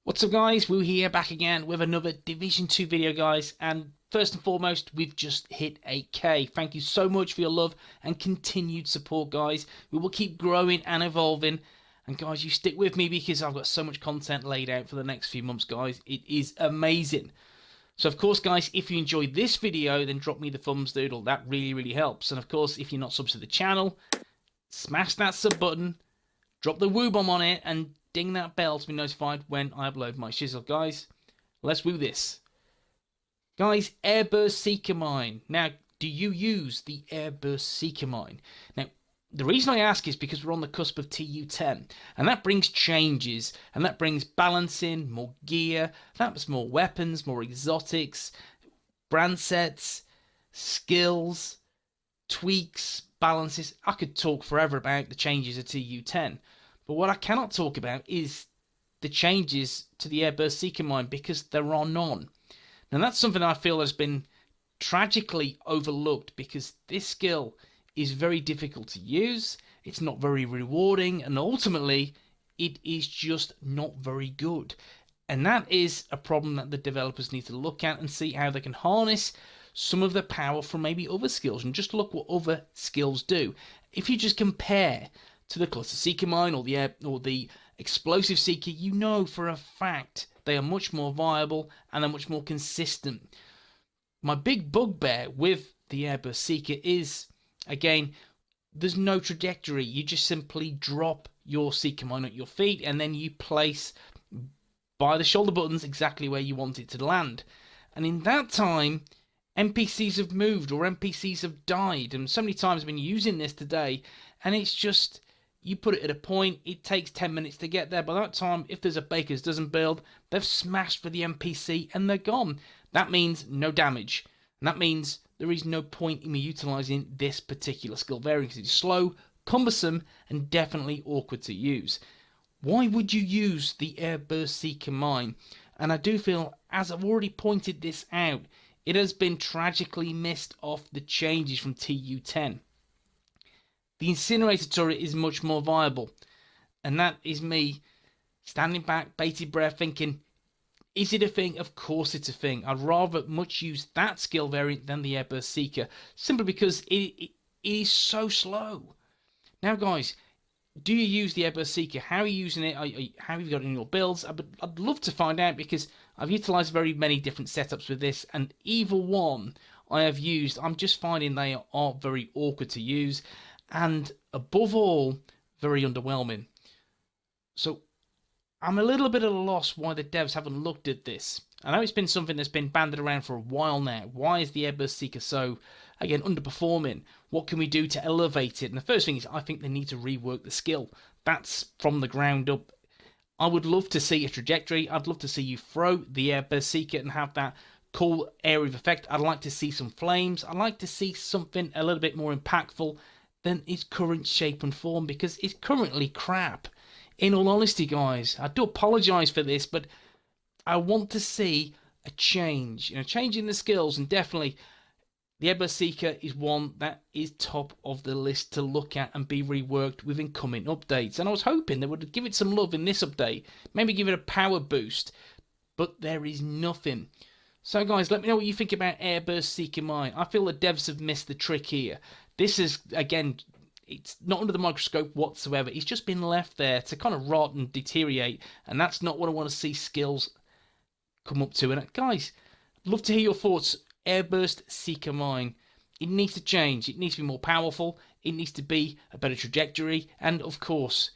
What's up guys, Woo here, back again with another Division 2 video guys, and first and foremost, we've just hit 8k. Thank you so much for your love and continued support guys. We will keep growing and evolving, and guys, you stick with me because I've got so much content laid out for the next few months guys. It is amazing. So of course guys, if you enjoyed this video, then drop me the thumbs doodle, that really helps. And of course, if you're not subs to the channel, smash that sub button, drop the woo bomb on it, and ding that bell to be notified when I upload my shizzle. Guys, let's woo this. Guys, Airburst Seeker Mine. Now, do you use the Airburst Seeker Mine? Now, the reason I ask is because we're on the cusp of TU10, and that brings changes, and that brings balancing, more gear, that's more weapons, more exotics, brand sets, skills, tweaks, balances. I could talk forever about the changes of TU10. But what I cannot talk about is the changes to the Airburst Seeker Mine, because there are none. Now that's something I feel has been tragically overlooked, because this skill is very difficult to use, it's not very rewarding, and ultimately it is just not very good. And that is a problem that the developers need to look at and see how they can harness some of the power from maybe other skills, and just look what other skills do. If you just compare to the Cluster Seeker Mine or the Explosive Seeker, you know for a fact they are much more viable and are much more consistent. My big bugbear with the Airburst Seeker is, again, there's no trajectory. You just simply drop your Seeker Mine at your feet, and then you place by the shoulder buttons exactly where you want it to land. And in that time, NPCs have moved or NPCs have died, and so many times I've been using this today, and it's just, you put it at a point, it takes 10 minutes to get there. By that time, if there's a baker's dozen build, they've smashed for the NPC and they're gone. That means no damage. And that means there is no point in me utilising this particular skill variant, because it's slow, cumbersome, and definitely awkward to use. Why would you use the Airburst Seeker Mine? And I do feel, as I've already pointed this out, it has been tragically missed off the changes from TU10. The Incinerator turret is much more viable, and that is me standing back, bated breath, thinking, is it a thing? Of course it's a thing. I'd rather much use that skill variant than the Airburst Seeker, simply because it is so slow. Now guys, do you use the Airburst Seeker? How are you using it? How have you got it in your builds? I'd love to find out, because I've utilised very many different setups with this, and either one I have used, I'm just finding they are very awkward to use, and above all, very underwhelming. So I'm a little bit at a loss why the devs haven't looked at this. I know it's been something that's been banded around for a while now. Why is the Airburst Seeker so, again, underperforming? What can we do to elevate it? And the first thing is, I think they need to rework the skill. That's from the ground up. I would love to see a trajectory. I'd love to see you throw the Airburst Seeker and have that cool area of effect. I'd like to see some flames. I'd like to see something a little bit more impactful than its current shape and form, because it's currently crap. In all honesty guys, I do apologise for this, but I want to see a change, change in the skills, and definitely the Airburst Seeker is one that is top of the list to look at and be reworked with incoming updates. And I was hoping they would give it some love in this update, maybe give it a power boost, but there is nothing. So guys, let me know what you think about Airburst Seeker Mine. I feel the devs have missed the trick here. This is, again, it's not under the microscope whatsoever. It's just been left there to kind of rot and deteriorate, and that's not what I want to see skills come up to. And guys, I'd love to hear your thoughts. Airburst Seeker Mine, it needs to change. It needs to be more powerful. It needs to be a better trajectory, and of course,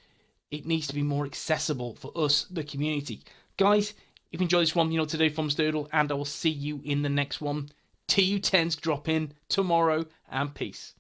it needs to be more accessible for us, the community. Guys, if you enjoyed this one, you know what to do, thumbs doodle, and I will see you in the next one. TU10s drop in tomorrow, and peace.